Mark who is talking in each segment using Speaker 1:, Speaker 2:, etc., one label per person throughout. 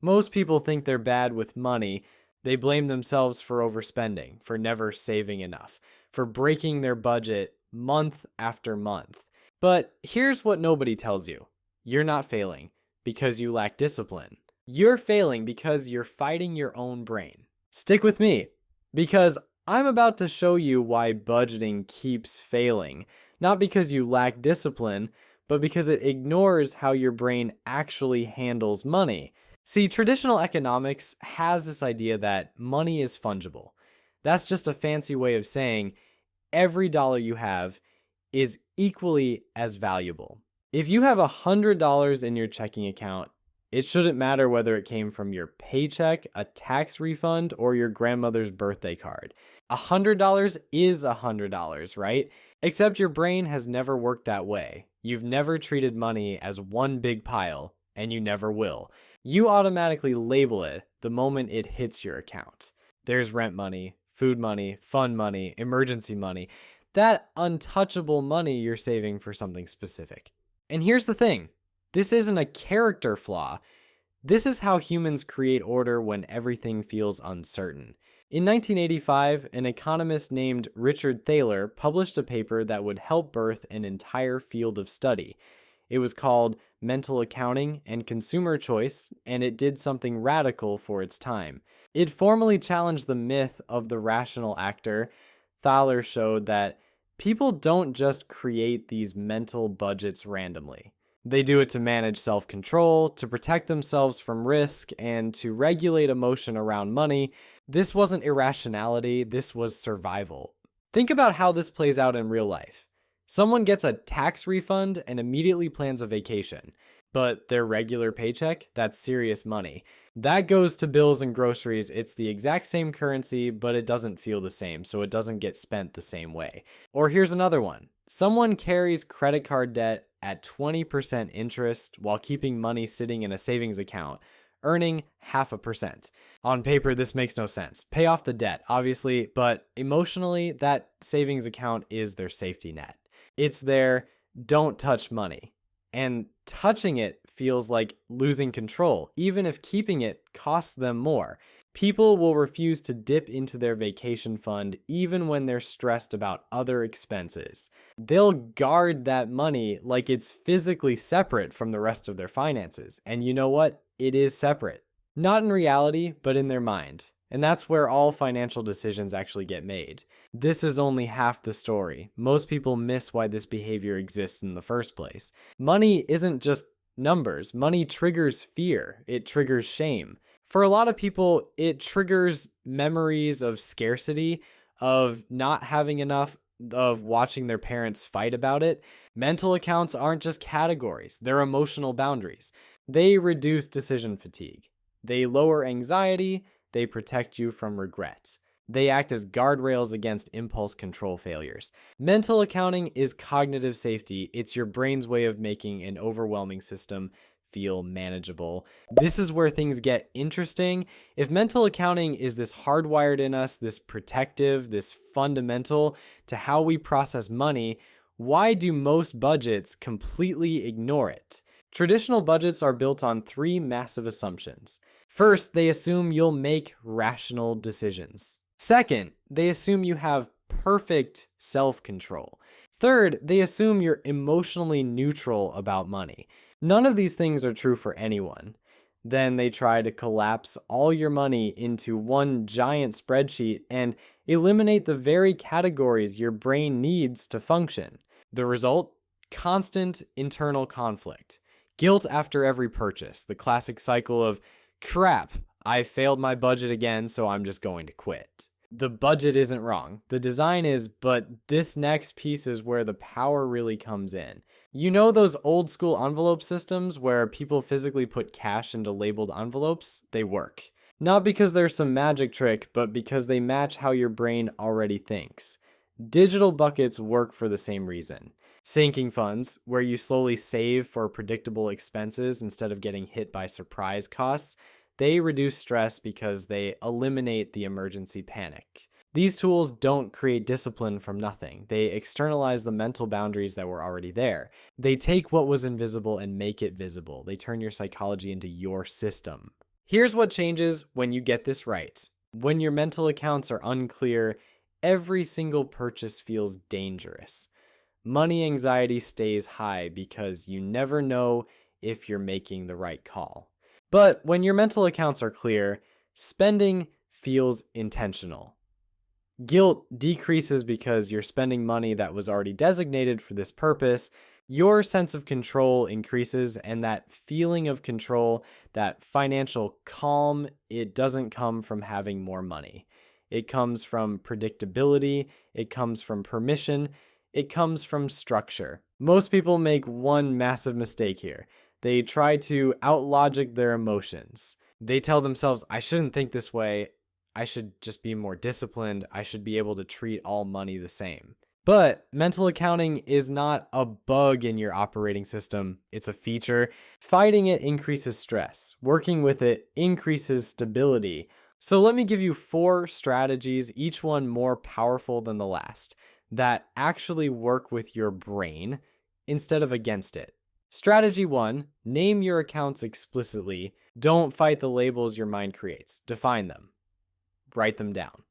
Speaker 1: Most people think they're bad with money. They blame themselves for overspending, for never saving enough, for breaking their budget month after month. But here's what nobody tells you. You're not failing because you lack discipline. You're failing because you're fighting your own brain. Stick with me, because I'm about to show you why budgeting keeps failing. Not because you lack discipline, but because it ignores how your brain actually handles money. See, traditional economics has this idea that money is fungible. That's just a fancy way of saying every dollar you have is equally as valuable. If you have $100 in your checking account, it shouldn't matter whether it came from your paycheck, a tax refund, or your grandmother's birthday card. $100 is $100, right? Except your brain has never worked that way. You've never treated money as one big pile, and you never will. You automatically label it the moment it hits your account. There's rent money, food money, fund money, emergency money. That untouchable money you're saving for something specific. And here's the thing. This isn't a character flaw. This is how humans create order when everything feels uncertain. In 1985, an economist named Richard Thaler published a paper that would help birth an entire field of study. It was called Mental Accounting and Consumer Choice, and it did something radical for its time. It formally challenged the myth of the rational actor. Thaler showed that people don't just create these mental budgets randomly. They do it to manage self-control, to protect themselves from risk, and to regulate emotion around money. This wasn't irrationality, this was survival. Think about how this plays out in real life. Someone gets a tax refund and immediately plans a vacation. But their regular paycheck, that's serious money. That goes to bills and groceries. It's the exact same currency, but it doesn't feel the same, so it doesn't get spent the same way. Or here's another one. Someone carries credit card debt at 20% interest while keeping money sitting in a savings account, earning 0.5%. On paper, this makes no sense. Pay off the debt, obviously, but emotionally, that savings account is their safety net. It's their don't touch money. And touching it feels like losing control, even if keeping it costs them more. People will refuse to dip into their vacation fund even when they're stressed about other expenses. They'll guard that money like it's physically separate from the rest of their finances. And you know what? It is separate. Not in reality, but in their mind. And that's where all financial decisions actually get made. This is only half the story. Most people miss why this behavior exists in the first place. Money isn't just numbers. Money triggers fear. It triggers shame. For a lot of people, it triggers memories of scarcity, of not having enough, of watching their parents fight about it. Mental accounts aren't just categories. They're emotional boundaries. They reduce decision fatigue. They lower anxiety. They protect you from regret. They act as guardrails against impulse control failures. Mental accounting is cognitive safety. It's your brain's way of making an overwhelming system feel manageable. This is where things get interesting. If mental accounting is this hardwired in us, this protective, this fundamental to how we process money, why do most budgets completely ignore it? Traditional budgets are built on 3 massive assumptions. First, they assume you'll make rational decisions. Second, they assume you have perfect self-control. Third, they assume you're emotionally neutral about money. None of these things are true for anyone. Then they try to collapse all your money into one giant spreadsheet and eliminate the very categories your brain needs to function. The result? Constant internal conflict. Guilt after every purchase, the classic cycle of, crap, I failed my budget again, so I'm just going to quit. The budget isn't wrong. The design is, but this next piece is where the power really comes in. You know those old school envelope systems where people physically put cash into labeled envelopes? They work. Not because they're some magic trick, but because they match how your brain already thinks. Digital buckets work for the same reason. Sinking funds, where you slowly save for predictable expenses instead of getting hit by surprise costs, they reduce stress because they eliminate the emergency panic. These tools don't create discipline from nothing. They externalize the mental boundaries that were already there. They take what was invisible and make it visible. They turn your psychology into your system. Here's what changes when you get this right. When your mental accounts are unclear, every single purchase feels dangerous. Money anxiety stays high because you never know if you're making the right call. But when your mental accounts are clear, spending feels intentional. Guilt decreases because you're spending money that was already designated for this purpose. Your sense of control increases, and that feeling of control, that financial calm, it doesn't come from having more money. It comes from predictability, it comes from permission, it comes from structure. Most people make one massive mistake here. They try to outlogic their emotions. They tell themselves, I shouldn't think this way. I should just be more disciplined. I should be able to treat all money the same. But mental accounting is not a bug in your operating system. It's a feature. Fighting it increases stress. Working with it increases stability. So let me give you 4 strategies, each one more powerful than the last, that actually work with your brain instead of against it. Strategy 1, name your accounts explicitly. Don't fight the labels your mind creates. Define them. Write them down.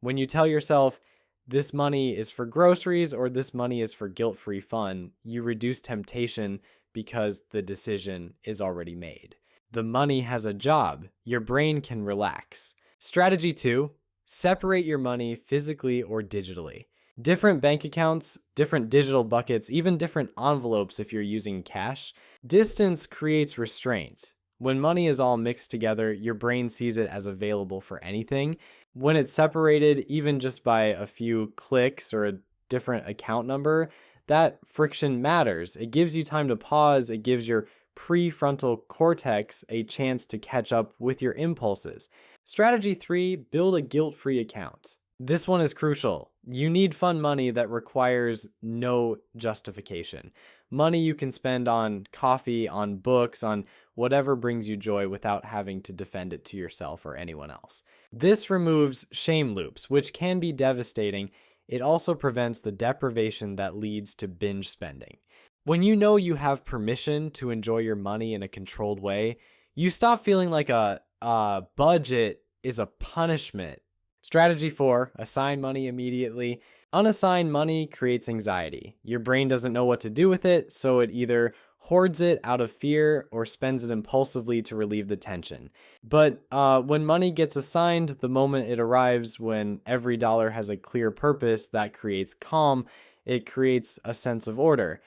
Speaker 1: When you tell yourself, this money is for groceries or this money is for guilt-free fun, you reduce temptation because the decision is already made. The money has a job. Your brain can relax. Strategy 2, separate your money physically or digitally. Different bank accounts, different digital buckets, even different envelopes if you're using cash. Distance creates restraint. When money is all mixed together, your brain sees it as available for anything. When it's separated, even just by a few clicks or a different account number, that friction matters. It gives you time to pause. It gives your prefrontal cortex a chance to catch up with your impulses. Strategy 3, build a guilt-free account. This one is crucial. You need fun money that requires no justification. Money you can spend on coffee, on books, on whatever brings you joy without having to defend it to yourself or anyone else. This removes shame loops, which can be devastating. It also prevents the deprivation that leads to binge spending. When you know you have permission to enjoy your money in a controlled way, you stop feeling like a budget is a punishment. Strategy 4, assign money immediately. Unassigned money creates anxiety. Your brain doesn't know what to do with it, so it either hoards it out of fear or spends it impulsively to relieve the tension. But when money gets assigned, the moment it arrives, when every dollar has a clear purpose, that creates calm. It creates a sense of order.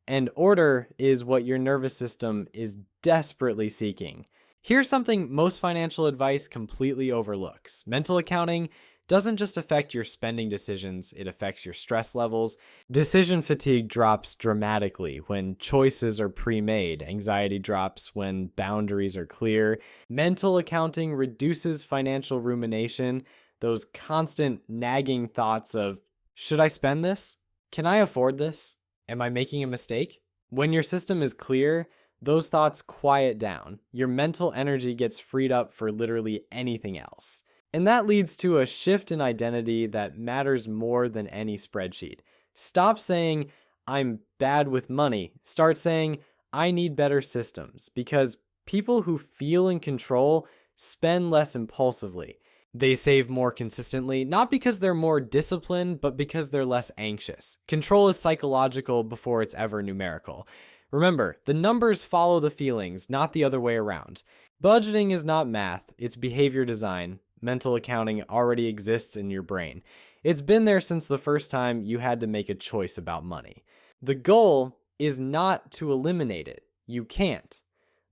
Speaker 1: And order is what your nervous system is desperately seeking. Here's something most financial advice completely overlooks. Mental accounting doesn't just affect your spending decisions, it affects your stress levels. Decision fatigue drops dramatically when choices are pre-made. Anxiety drops when boundaries are clear. Mental accounting reduces financial rumination, those constant nagging thoughts of, should I spend this? Can I afford this? Am I making a mistake? When your system is clear, those thoughts quiet down. Your mental energy gets freed up for literally anything else. And that leads to a shift in identity that matters more than any spreadsheet. Stop saying, I'm bad with money. Start saying, I need better systems. Because people who feel in control spend less impulsively. They save more consistently, not because they're more disciplined, but because they're less anxious. Control is psychological before it's ever numerical. Remember, the numbers follow the feelings, not the other way around. Budgeting is not math, it's behavior design. Mental accounting already exists in your brain. It's been there since the first time you had to make a choice about money. The goal is not to eliminate it. You can't.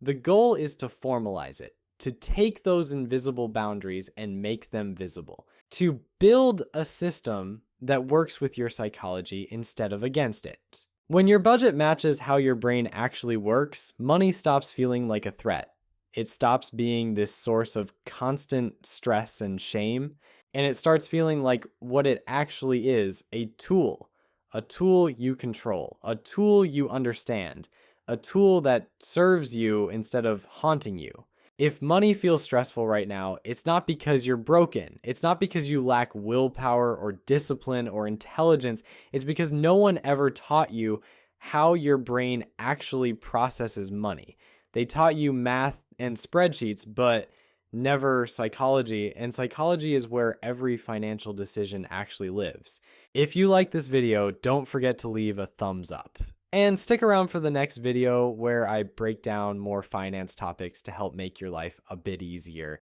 Speaker 1: The goal is to formalize it, to take those invisible boundaries and make them visible, to build a system that works with your psychology instead of against it. When your budget matches how your brain actually works, money stops feeling like a threat. It stops being this source of constant stress and shame, and it starts feeling like what it actually is, a tool you control, a tool you understand, a tool that serves you instead of haunting you. If money feels stressful right now, it's not because you're broken. It's not because you lack willpower or discipline or intelligence. It's because no one ever taught you how your brain actually processes money. They taught you math and spreadsheets, but never psychology. And psychology is where every financial decision actually lives. If you like this video, don't forget to leave a thumbs up. And stick around for the next video where I break down more finance topics to help make your life a bit easier.